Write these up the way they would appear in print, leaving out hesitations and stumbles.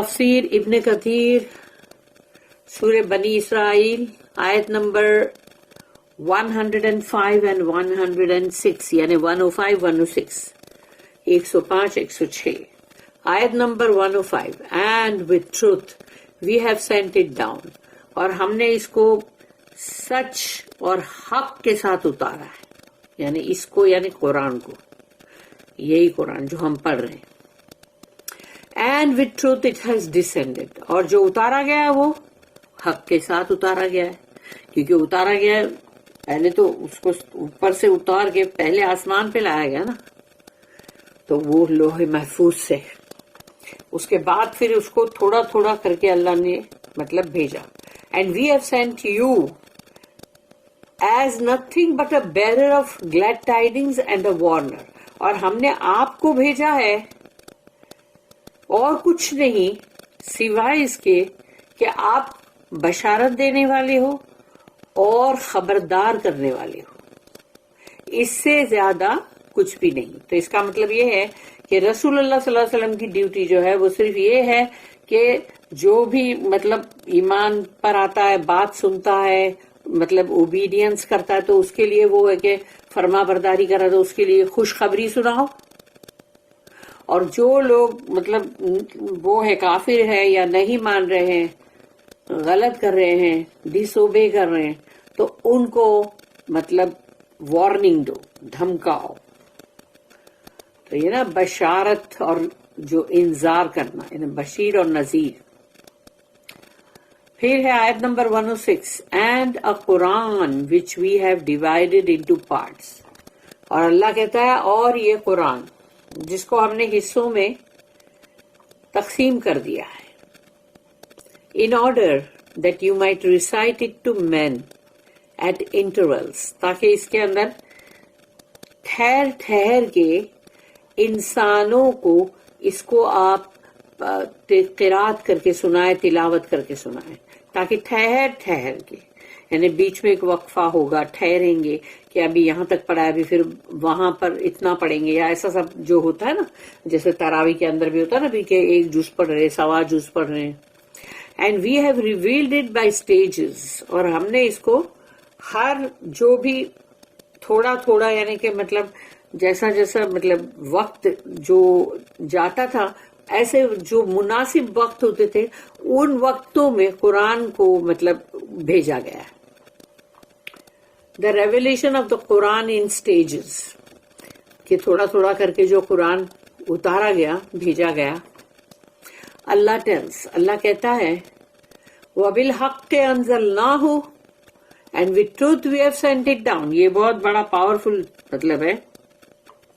تفسیر ابن کثیر سورہ بنی اسرائیل آیت نمبر 105 and 106 یعنی 105 106 105 106 آیت number 105 and with truth we have sent it down اور ہم نے اس کو سچ اور حق کے ساتھ اتارا ہے، یعنی اس کو یعنی قرآن کو، یہی قرآن جو ہم پڑھ رہے ہیں. And with truth it has descended اور جو اتارا گیا ہے وہ حق کے ساتھ اتارا گیا ہے، کیونکہ اتارا گیا ہے پہلے تو اس کو اوپر سے اتار کے پہلے آسمان پہ لایا گیا نا، تو وہ لوح محفوظ سے، اس کے بعد پھر اس کو تھوڑا تھوڑا کر کے اللہ نے مطلب بھیجا. And we have sent you as nothing but a bearer of glad tidings and a warner اور ہم نے آپ کو بھیجا ہے اور کچھ نہیں سوائے اس کے کہ آپ بشارت دینے والے ہو اور خبردار کرنے والے ہو، اس سے زیادہ کچھ بھی نہیں. تو اس کا مطلب یہ ہے کہ رسول اللہ صلی اللہ علیہ وسلم کی ڈیوٹی جو ہے وہ صرف یہ ہے کہ جو بھی مطلب ایمان پر آتا ہے، بات سنتا ہے، مطلب اوبیڈینس کرتا ہے، تو اس کے لیے وہ ہے کہ فرما برداری کرا، تو اس کے لیے خوشخبری سناؤ. اور جو لوگ مطلب وہ ہے کافر ہے یا نہیں مان رہے ہیں، غلط کر رہے ہیں، ڈس اوبے کر رہے ہیں، تو ان کو مطلب وارننگ دو، دھمکاؤ. تو یہ نا بشارت اور جو انذار کرنا، یعنی بشیر اور نذیر. پھر ہے آیت نمبر 106 and a Quran which we have divided into parts اور اللہ کہتا ہے اور یہ قرآن جس کو ہم نے حصوں میں تقسیم کر دیا ہے، in order that you might recite it to men at intervals تاکہ اس کے اندر ٹھہر ٹھہر کے انسانوں کو اس کو آپ قرات کر کے سنائے، تلاوت کر کے سنائے، تاکہ ٹھہر ٹھہر کے، یعنی بیچ میں ایک وقفہ ہوگا، ٹھہریں گے کہ ابھی یہاں تک پڑھا ہے، ابھی پھر وہاں پر اتنا پڑھیں گے، یا ایسا سب جو ہوتا ہے نا، جیسے تراویح کے اندر بھی ہوتا ہے نا بھی کہ ایک جز پڑھ رہے، سوا جز پڑھ رہے ہیں. And we have revealed it by stages اور ہم نے اس کو ہر جو بھی تھوڑا تھوڑا یعنی کہ مطلب جیسا جیسا مطلب وقت جو جاتا تھا، ایسے جو مناسب وقت ہوتے تھے ان وقتوں میں قرآن کو مطلب بھیجا گیا ہے. The revelation of the Quran in stages کہ تھوڑا تھوڑا کر کے جو قرآن اتارا گیا، بھیجا گیا. اللہ ٹیلس، اللہ کہتا ہے وَبِالْحَقِّ أَنزَلْنَاهُ and with truth we have sent it down. یہ بہت بڑا پاورفل مطلب ہے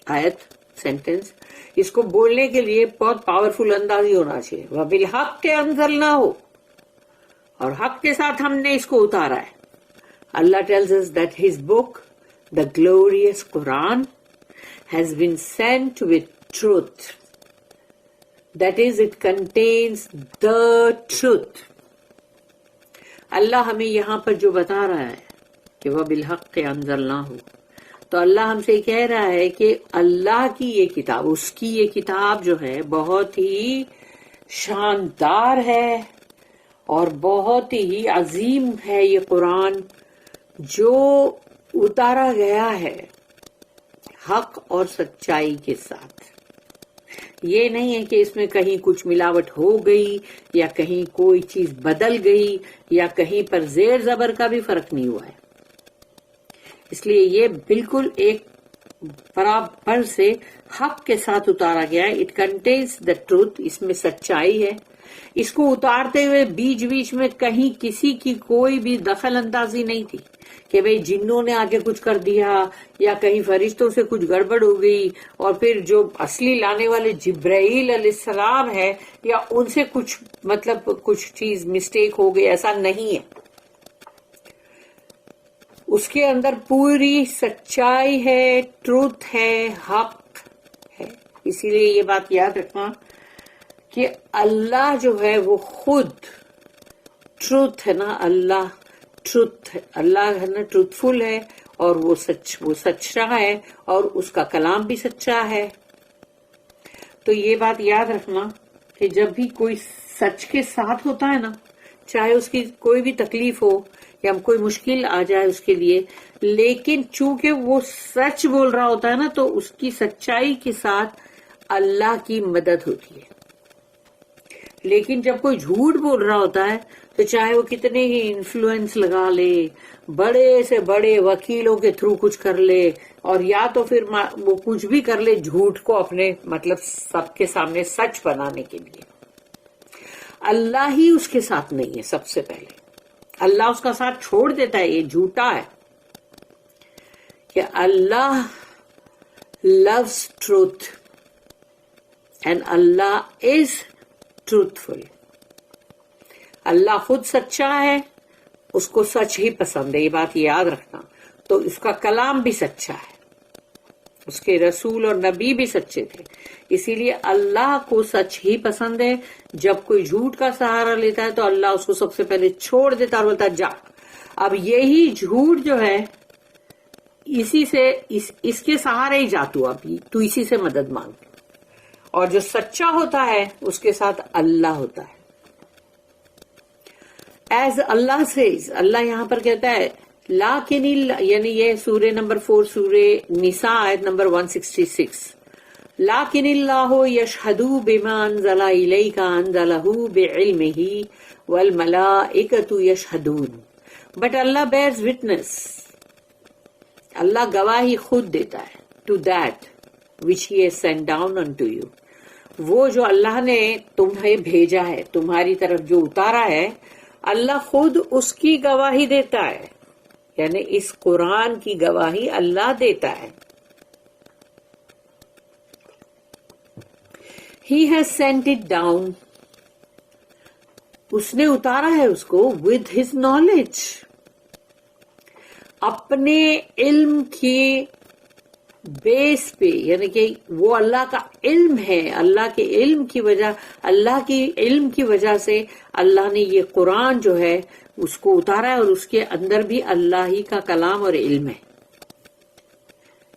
آیت، سینٹنس. اس کو بولنے کے لیے بہت پاورفل انداز ہی ہونا چاہیے. وَبِالْحَقِّ أَنزَلْنَاهُ اور حق کے ساتھ ہم نے اس کو اتارا ہے. اللہ tells us that his book, the glorious Quran, has been sent with truth. That is, it contains the truth. اللہ ہمیں یہاں پر جو بتا رہا ہے کہ وَبِالْحَقِّ أَنزَلْنَاهُ، تو اللہ ہم سے کہہ رہا ہے کہ اللہ کی یہ کتاب، اس کی یہ کتاب جو ہے بہت ہی شاندار ہے اور بہت ہی عظیم ہے. یہ قرآن جو اتارا گیا ہے حق اور سچائی کے ساتھ. یہ نہیں ہے کہ اس میں کہیں کچھ ملاوٹ ہو گئی یا کہیں کوئی چیز بدل گئی یا کہیں پر زیر زبر کا بھی فرق نہیں ہوا ہے. اس لیے یہ بالکل ایک برابر سے حق کے ساتھ اتارا گیا ہے. اٹ کنٹینز دا ٹروتھ، اس میں سچائی ہے. اس کو اتارتے ہوئے بیچ بیچ میں کہیں کسی کی کوئی بھی دخل اندازی نہیں تھی کہ بھئی جنوں نے آگے کچھ کر دیا یا کہیں فرشتوں سے کچھ گڑبڑ ہو گئی اور پھر جو اصلی لانے والے جبرائیل علیہ السلام ہے یا ان سے کچھ مطلب کچھ چیز مسٹیک ہو گئی، ایسا نہیں ہے. اس کے اندر پوری سچائی ہے، ٹروتھ ہے، حق ہے. اسی لیے یہ بات یاد رکھنا کہ اللہ جو ہے وہ خود ٹروتھ ہے نا، اللہ ٹروتھ ہے، اللہ ہے نا ٹروتھفل ہے اور وہ سچا ہے اور اس کا کلام بھی سچا ہے. تو یہ بات یاد رکھنا کہ جب بھی کوئی سچ کے ساتھ ہوتا ہے نا، چاہے اس کی کوئی بھی تکلیف ہو یا کوئی مشکل آ جائے اس کے لیے، لیکن چونکہ وہ سچ بول رہا ہوتا ہے نا تو اس کی سچائی کے ساتھ اللہ کی مدد ہوتی ہے. لیکن جب کوئی جھوٹ بول رہا ہوتا ہے تو چاہے وہ کتنے ہی انفلوئنس لگا لے، بڑے سے بڑے وکیلوں کے تھرو کچھ کر لے، اور یا تو پھر وہ کچھ بھی کر لے جھوٹ کو اپنے مطلب سب کے سامنے سچ بنانے کے لیے، اللہ ہی اس کے ساتھ نہیں ہے. سب سے پہلے اللہ اس کا ساتھ چھوڑ دیتا ہے. یہ جھوٹا ہے کہ اللہ loves truth and Allah is truthful. اللہ خود سچا ہے، اس کو سچ ہی پسند ہے، یہ بات یاد رکھنا. تو اس کا کلام بھی سچا ہے، اس کے رسول اور نبی بھی سچے تھے، اسی لیے اللہ کو سچ ہی پسند ہے. جب کوئی جھوٹ کا سہارا لیتا ہے تو اللہ اس کو سب سے پہلے چھوڑ دیتا اور بولتا جا. اب یہی جھوٹ جو ہے اسی سے اس کے سہارے ہی جا تو اسی سے مدد مانگ. اور جو سچا ہوتا ہے اس کے ساتھ اللہ ہوتا ہے. ایز اللہ سیز، اللہ یہاں پر کہتا ہے لیکن یعنی یہ سورہ نمبر 4 سورہ نساء آیت نمبر 166، لیکن اللہ یشہد بما انزل الیک انزلہ بعلمہ والملائکۃ یشہدون. But Allah bears witness, Allah گواہی خود دیتا ہے to that which he has sent down unto you. وہ جو اللہ نے تمہیں بھیجا ہے، تمہاری طرف جو اتارا ہے، اللہ خود اس کی گواہی دیتا ہے. یعنی اس قرآن کی گواہی اللہ دیتا ہے. He has sent it down. اس نے اتارا ہے اس کو with his knowledge. اپنے علم کی بیس پہ، یعنی کہ وہ اللہ کا علم ہے، اللہ کے علم کی وجہ، اللہ کی علم کی وجہ سے اللہ نے یہ قرآن جو ہے اس کو اتارا ہے، اور اس کے اندر بھی اللہ ہی کا کلام اور علم ہے.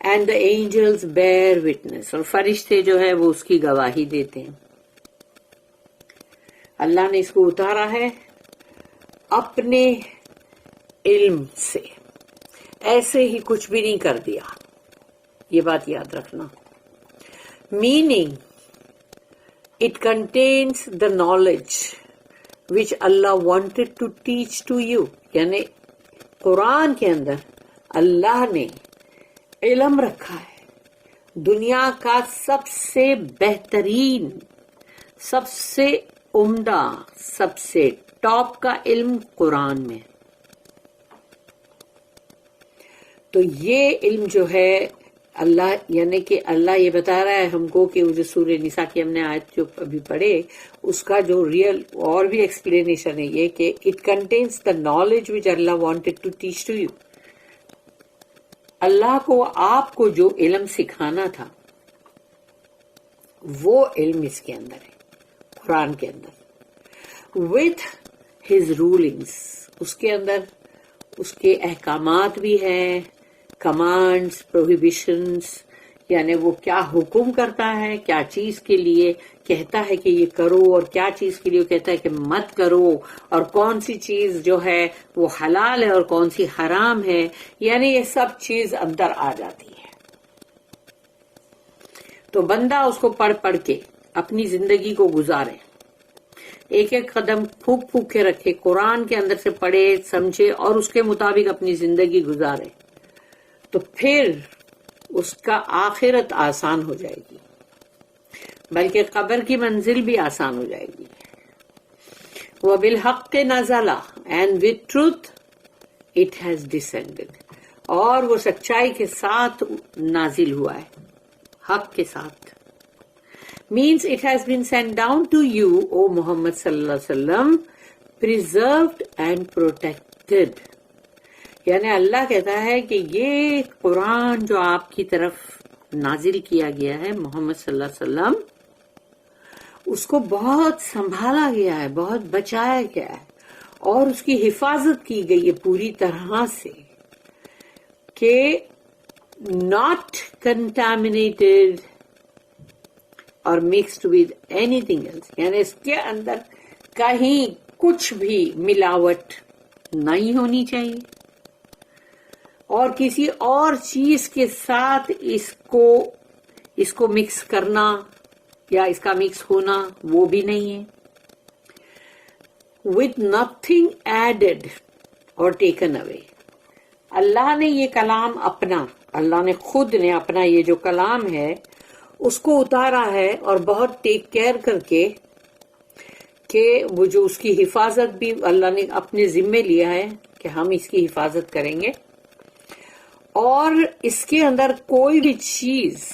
And the angels bear witness, اور فرشتے جو ہے وہ اس کی گواہی دیتے ہیں. اللہ نے اس کو اتارا ہے اپنے علم سے، ایسے ہی کچھ بھی نہیں کر دیا. یہ بات یاد رکھنا. Meaning it contains the knowledge which Allah wanted to teach to you. یعنی قرآن کے اندر اللہ نے علم رکھا ہے، دنیا کا سب سے بہترین، سب سے عمدہ، سب سے ٹاپ کا علم قرآن میں. تو یہ علم جو ہے اللہ، یعنی کہ اللہ یہ بتا رہا ہے ہم کو کہ وہ جو سورہ نساء کی ہم نے آیت جو ابھی پڑھے اس کا جو ریئل اور بھی ایکسپلینیشن ہے یہ کہ it contains the knowledge which Allah wanted to teach to you. اللہ کو آپ کو جو علم سکھانا تھا وہ علم اس کے اندر ہے، قرآن کے اندر. وتھ ہز رولنگس، اس کے اندر اس کے احکامات بھی ہیں، کمانڈز، پروہیبیشنز، یعنی وہ کیا حکم کرتا ہے، کیا چیز کے لیے کہتا ہے کہ یہ کرو، اور کیا چیز کے لیے کہتا ہے کہ مت کرو، اور کون سی چیز جو ہے وہ حلال ہے اور کون سی حرام ہے. یعنی یہ سب چیز اندر آ جاتی ہے. تو بندہ اس کو پڑھ پڑھ کے اپنی زندگی کو گزارے، ایک ایک قدم پھونک پھونک کے رکھے، قرآن کے اندر سے پڑھے سمجھے اور اس کے مطابق اپنی زندگی گزارے، تو پھر اس کا آخرت آسان ہو جائے گی، بلکہ قبر کی منزل بھی آسان ہو جائے گی. وَبِالْحَقِّ نَزَلَ and with truth it has descended. اور وہ سچائی کے ساتھ نازل ہوا ہے، حق کے ساتھ. Means it has been sent down to you, O Muhammad sallallahu alaihi wasallam, preserved and protected. یعنی اللہ کہتا ہے کہ یہ قرآن جو آپ کی طرف نازل کیا گیا ہے محمد صلی اللہ علیہ وسلم، اس کو بہت سنبھالا گیا ہے، بہت بچایا گیا ہے، اور اس کی حفاظت کی گئی ہے پوری طرح سے کہ not contaminated اور mixed with anything else. یعنی اس کے اندر کہیں کچھ بھی ملاوٹ نہیں ہونی چاہیے، اور کسی اور چیز کے ساتھ اس کو مکس کرنا یا اس کا مکس ہونا وہ بھی نہیں ہے. with nothing added or taken away. اللہ نے یہ کلام اپنا، اللہ نے خود نے اپنا یہ جو کلام ہے اس کو اتارا ہے، اور بہت ٹیک کیئر کر کے کہ وہ جو اس کی حفاظت بھی اللہ نے اپنے ذمے لیا ہے کہ ہم اس کی حفاظت کریں گے، اور اس کے اندر کوئی بھی چیز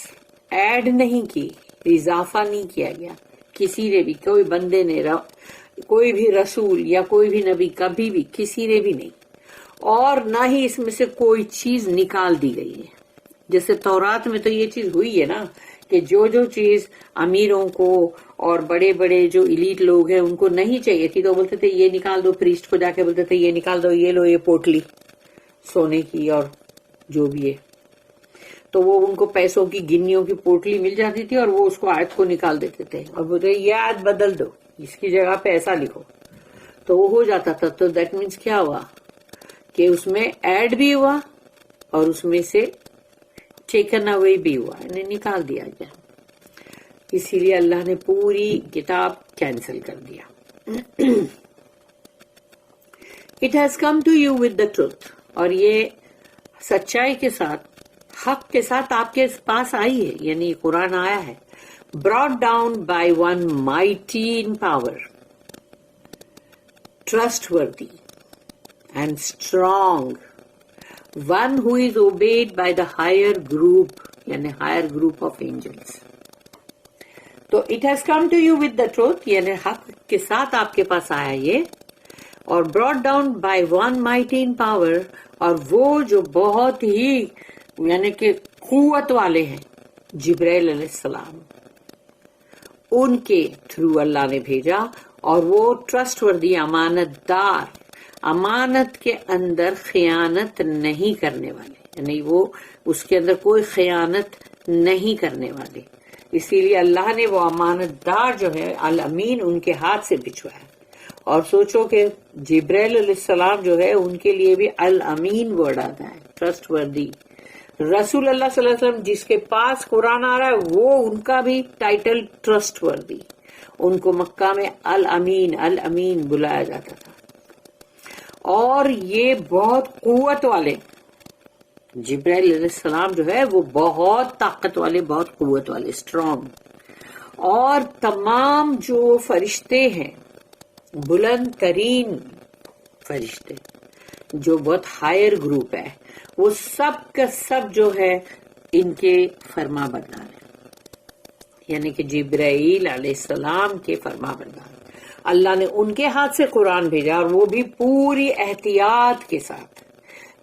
ایڈ نہیں کی، اضافہ نہیں کیا گیا کسی نے بھی، کوئی بندے نے، کوئی بھی رسول یا کوئی بھی نبی، کبھی بھی کسی نے بھی نہیں، اور نہ ہی اس میں سے کوئی چیز نکال دی گئی ہے. جیسے تورات میں تو یہ چیز ہوئی ہے نا کہ جو چیز امیروں کو اور بڑے بڑے جو ایلیٹ لوگ ہیں ان کو نہیں چاہیے تھی تو بولتے تھے یہ نکال دو، پریسٹ کو جا کے بولتے تھے یہ نکال دو، یہ لو یہ پوٹلی سونے کی اور جو بھی ہے، تو وہ ان کو پیسوں کی گنیوں کی پوٹلی مل جاتی تھی اور وہ اس کو آیت کو نکال دیتے تھے اور بولتے یہ آیت بدل دو، اس کی جگہ پہ ایسا لکھو، تو وہ ہو جاتا تھا. تو دیٹ مینس کیا ہوا کہ اس میں ایڈ بھی ہوا اور اس میں سے ٹیکن اوے بھی ہوا، انہیں نکال دیا گیا. اسی لیے اللہ نے پوری کتاب کینسل کر دیا. It has come to you with the truth, اور یہ سچائی کے ساتھ، حق کے ساتھ آپ کے پاس آئی ہے، یعنی قرآن آیا ہے. brought down by one mighty in power, trustworthy and strong, one who is obeyed by the higher group, یعنی higher group of angels. تو it has come to you with the truth، یعنی حق کے ساتھ آپ کے پاس آیا یہ، اور brought down by one mighty in power، اور وہ جو بہت ہی یعنی کہ قوت والے ہیں، جبرائیل علیہ السلام، ان کے تھرو اللہ نے بھیجا، اور وہ ٹرسٹ وردی، امانت دار، امانت کے اندر خیانت نہیں کرنے والے، یعنی وہ اس کے اندر کوئی خیانت نہیں کرنے والے. اسی لیے اللہ نے وہ امانت دار جو ہے الامین ان کے ہاتھ سے بچھوایا. اور سوچو کہ جبرائیل علیہ السلام جو ہے ان کے لیے بھی الامین ورڈ آتا ہے، ٹرسٹ وردی. رسول اللہ صلی اللہ علیہ وسلم جس کے پاس قرآن آ رہا ہے وہ ان کا بھی ٹائٹل ٹرسٹ وردی، ان کو مکہ میں الامین الامین بلایا جاتا تھا. اور یہ بہت قوت والے، جبرائیل علیہ السلام جو ہے وہ بہت طاقت والے، بہت قوت والے، اسٹرانگ. اور تمام جو فرشتے ہیں، بلند ترین فرشتے جو بہت ہائر گروپ ہے، وہ سب کا سب جو ہے ان کے فرما بردار ہیں، یعنی کہ جبرائیل علیہ السلام کے فرما بردار. اللہ نے ان کے ہاتھ سے قرآن بھیجا، اور وہ بھی پوری احتیاط کے ساتھ.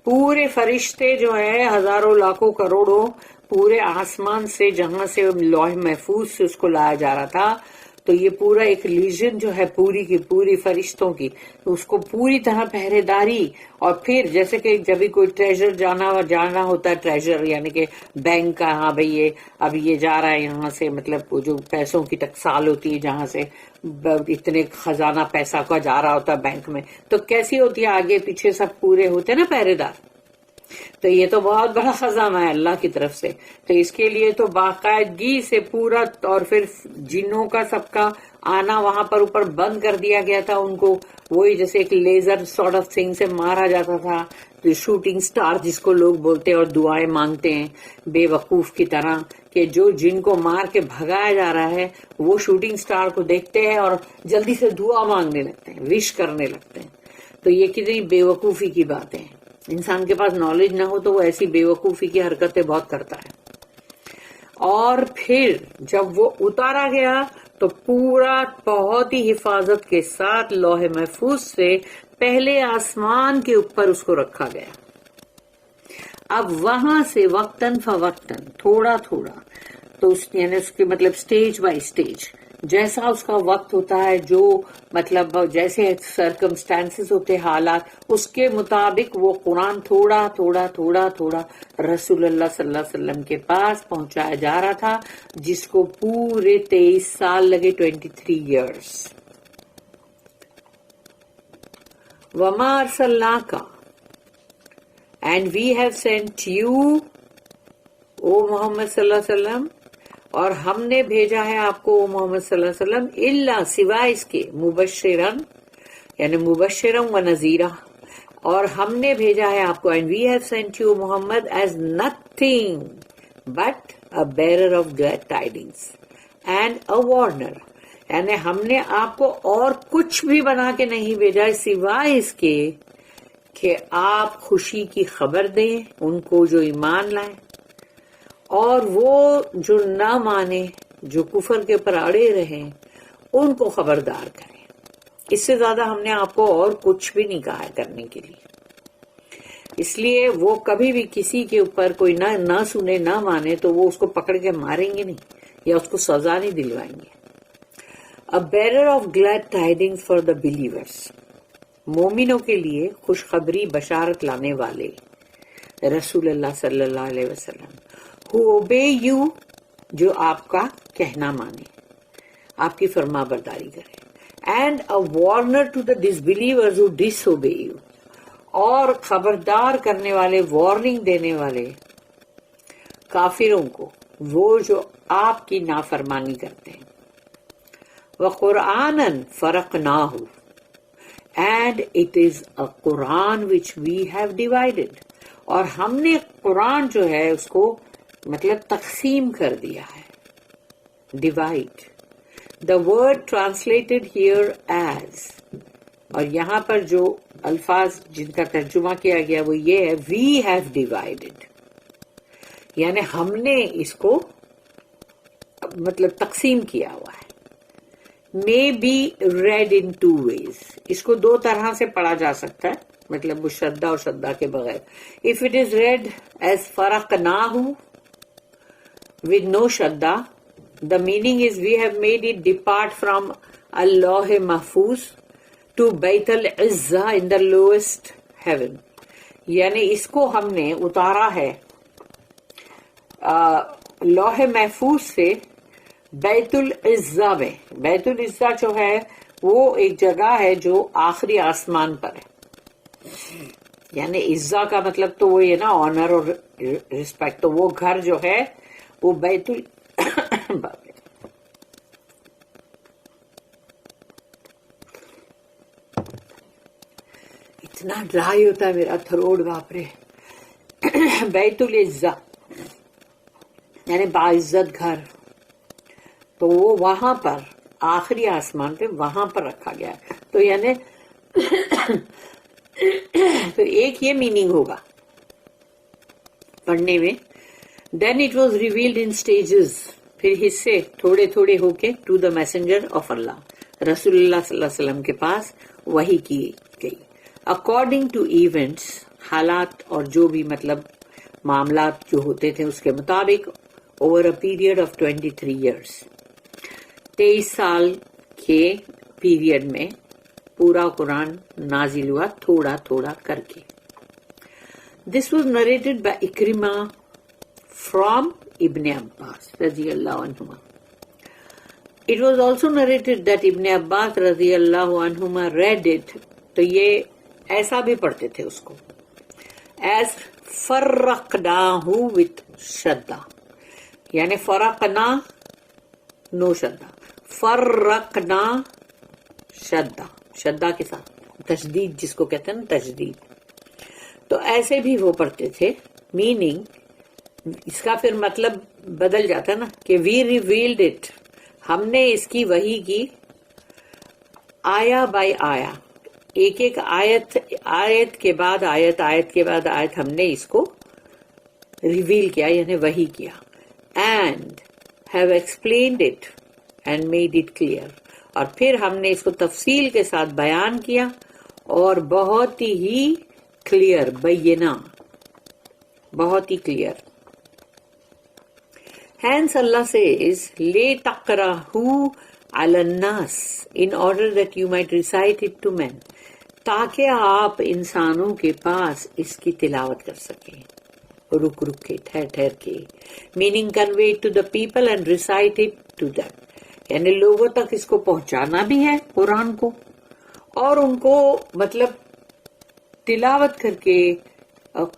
پورے فرشتے جو ہے ہزاروں لاکھوں کروڑوں پورے آسمان سے، جہاں سے لوح محفوظ سے اس کو لایا جا رہا تھا، تو یہ پورا ایک لیجن جو ہے پوری کی پوری فرشتوں کی، تو اس کو پوری طرح پہرے داری. اور پھر جیسے کہ جب بھی کوئی ٹریجر جانا ہوتا ہے، ٹریجر یعنی کہ بینک کا، ہاں بھئی یہ اب یہ جا رہا ہے یہاں سے، مطلب وہ جو پیسوں کی ٹکسال ہوتی ہے جہاں سے اتنے خزانہ پیسہ کا جا رہا ہوتا ہے بینک میں، تو کیسی ہوتی ہے، آگے پیچھے سب پورے ہوتے ہیں نا پہرے دار. تو یہ تو بہت بڑا خزانہ ہے اللہ کی طرف سے، تو اس کے لیے تو باقاعدگی سے پورا، اور پھر جنوں کا سب کا آنا وہاں پر اوپر بند کر دیا گیا تھا ان کو، وہی جیسے ایک لیزر سارٹ آف تھنگ سے مارا جاتا تھا، شوٹنگ سٹار جس کو لوگ بولتے ہیں اور دعائیں مانگتے ہیں بے وقوف کی طرح، کہ جو جن کو مار کے بھگایا جا رہا ہے وہ شوٹنگ سٹار کو دیکھتے ہیں اور جلدی سے دعا مانگنے لگتے ہیں، وش کرنے لگتے ہیں. تو یہ کتنی بے وقوفی کی باتیں ہیں. انسان کے پاس نالج نہ ہو تو وہ ایسی بے وقوفی کی حرکتیں بہت کرتا ہے. اور پھر جب وہ اتارا گیا تو پورا بہت ہی حفاظت کے ساتھ لوح محفوظ سے پہلے آسمان کے اوپر اس کو رکھا گیا. اب وہاں سے وقتاً فوقتاً تھوڑا تھوڑا، تو یعنی اس کے مطلب سٹیج بائی سٹیج، جیسا اس کا وقت ہوتا ہے، جو مطلب جیسے سرکمسٹانسز ہوتے حالات، اس کے مطابق وہ قرآن تھوڑا تھوڑا تھوڑا تھوڑا رسول اللہ صلی اللہ علیہ وسلم کے پاس پہنچایا جا رہا تھا، جس کو پورے 23 سال لگے، 23 ایئرس. وَمَا أَرْسَلْنَاكَ and we have sent you او محمد صلی اللہ علیہ وسلم اور ہم نے بھیجا ہے آپ کو او محمد صلی اللہ علیہ وسلم الا سوائے اس کے مبشرن یعنی مبشرم و نذیرہ اور ہم نے بھیجا ہے آپ کو and we have sent you Muhammad as nothing but a bearer of glad tidings and a warner یعنی ہم نے آپ کو اور کچھ بھی بنا کے نہیں بھیجا سوائے اس کے کہ آپ خوشی کی خبر دیں ان کو جو ایمان لائیں اور وہ جو نہ مانے جو کفر کے پر اڑے رہیں ان کو خبردار کریں. اس سے زیادہ ہم نے آپ کو اور کچھ بھی نہیں کہا کرنے کے لیے. اس لیے وہ کبھی بھی کسی کے اوپر کوئی نہ سنے نہ مانے تو وہ اس کو پکڑ کے ماریں گے نہیں یا اس کو سزا نہیں دلوائیں گے. A bearer of glad tidings for the believers. مومنوں کے لیے خوشخبری بشارت لانے والے رسول اللہ صلی اللہ علیہ وسلم. Who obey you جو آپ کا کہنا مانے آپ کی فرما برداری کرے. And a warner to the disbelievers who disobey you اور خبردار کرنے والے وارننگ دینے والے کافروں کو وہ جو آپ کی نافرمانی کرتے ہیں. وَقُرْآنًا فَرَقْنَاهُ and it is a Quran which we have divided اور ہم نے قرآن جو ہے اس کو مطلب تقسیم کر دیا ہے. divide the word translated here as اور یہاں پر جو الفاظ جن کا ترجمہ کیا گیا وہ یہ ہے we have divided یعنی ہم نے اس کو مطلب تقسیم کیا ہوا ہے. may be read in two ways اس کو دو طرح سے پڑھا جا سکتا ہے مطلب مشدہ اور شدہ کے بغیر. if it is read as فرقناہ with no shadda the meaning is we have made it depart from Allah Mahfuz to Bayt al-Izza in the lowest heaven یعنی اس کو ہم نے اتارا ہے لوح محفوظ سے بیت العزہ میں. بیت العزہ جو ہے وہ ایک جگہ ہے جو آخری آسمان پر ہے یعنی عزہ کا مطلب تو وہ یہ نا آنر اور ریسپیکٹ. تو وہ گھر جو ہے وہ بیت اتنا ڈرائی ہوتا ہے میرا تھروڑ باپرے. بیت العزہ یعنی باعزت گھر تو وہ وہاں پر آخری آسمان پہ وہاں پر رکھا گیا ہے. تو یعنی تو ایک یہ میننگ ہوگا پڑھنے میں. Then it was revealed in stages پھر حصے تھوڑے تھوڑے ہو کے to the messenger of Allah رسول اللہ صلی اللہ علیہ وسلم کے پاس وحی کی گئی اکارڈنگ ٹو ایونٹس حالات اور جو بھی مطلب معاملات جو ہوتے تھے اس کے مطابق over a period of 23 years 23 سال کے پیریڈ میں پورا قرآن نازل ہوا تھوڑا تھوڑا کر کے. This was narrated by Ikrimah from Ibn Abbas رضی اللہ عنہما. It was also narrated that Ibn Abbas رضی اللہ عنہما read it تو یہ ایسا بھی پڑھتے تھے اس کو ایز فرقناہ وتھ شدہ یعنی فرقنا نو شدہ فرقنا شدہ کے ساتھ تشدید جس کو کہتے ہیں نا تشدید. تو ایسے بھی وہ پڑھتے تھے. میننگ اس کا پھر مطلب بدل جاتا نا کہ وی ریویلڈ اٹ ہم نے اس کی وحی کی آیا بائی آیا ایک ایک آیت کے بعد آیت کے بعد آیت ہم نے اس کو ریویل کیا یعنی وحی کیا. And have explained it and made it clear اور پھر ہم نے اس کو تفصیل کے ساتھ بیان کیا اور بہت ہی کلیئر بینہ بہت ہی کلیئر. Hence Allah says لِتَقْرَأُهُ عَلَى النَّاسِ in order that you might recite it to men تاکہ آپ انسانوں کے پاس اس کی تلاوت کر سکیں رک کے ٹھہر کے. Meaning convey to the people and recite it to them یعنی لوگوں تک اس کو پہنچانا بھی ہے قرآن کو اور ان کو مطلب تلاوت کر کے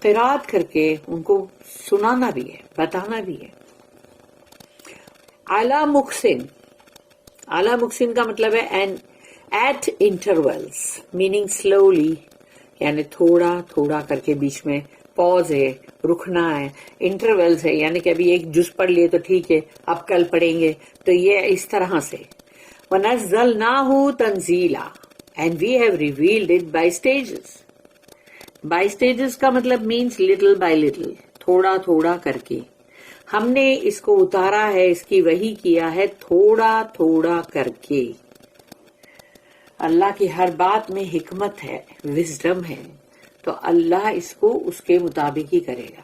قرات کر کے ان کو سنانا بھی ہے، بتانا بھی ہے. اعلی مقسن، اعلی مقسن کا مطلب ہے ایٹ انٹرولز میننگ سلولی، یعنی تھوڑا تھوڑا کر کے بیچ میں پوز ہے، رکنا ہے. انٹرولز ہے یعنی کہ ابھی ایک جز پڑھ لیے تو ٹھیک ہے، اب کل پڑھیں گے، تو یہ اس طرح سے. وَنَزَّلْنَاهُ تَنزِيلًا and we have revealed it by stages. By stages کا مطلب means little by little، تھوڑا تھوڑا کر کے. ہم نے اس کو اتارا ہے، اس کی وحی کیا ہے تھوڑا تھوڑا کر کے. اللہ کی ہر بات میں حکمت ہے، وزڈم ہے، تو اللہ اس کو اس کے مطابق ہی کرے گا.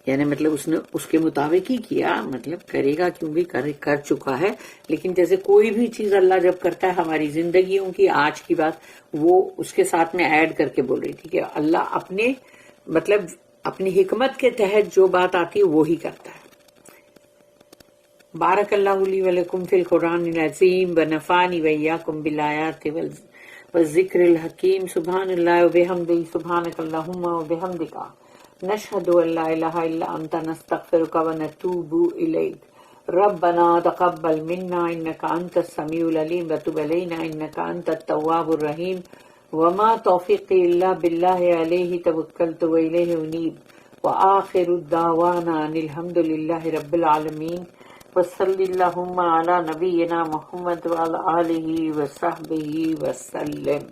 یعنی مطلب اس نے اس کے مطابق ہی کیا، مطلب کرے گا کیونکہ کر چکا ہے. لیکن جیسے کوئی بھی چیز اللہ جب کرتا ہے ہماری زندگیوں کی، آج کی بات وہ اس کے ساتھ میں ایڈ کر کے بول رہی تھی کہ اللہ اپنے مطلب اپنی حکمت کے تحت جو بات آتی ہے وہی کرتا ہے. بارک اللہ لی ولکم فی القرآن العظیم ونفعنی وإیاکم بالآیات والذکر الحکیم. سبحان اللہ وبحمدہ، سبحانک اللہم وبحمدک، نشہد ان لا الہ الا انت، نستغفرک ونتوب الیک. ربنا تقبل منا انک انت السمیع العلیم وتب علینا انک انت التواب الرحیم. وما توفیقی الا باللہ علیہ توکلت والیہ انیب. وآخر الدعوانا ان الحمد للہ رب العالمین. وصلی اللہم علی نبینا محمد وعلی آلہ وصحبہ وسلم.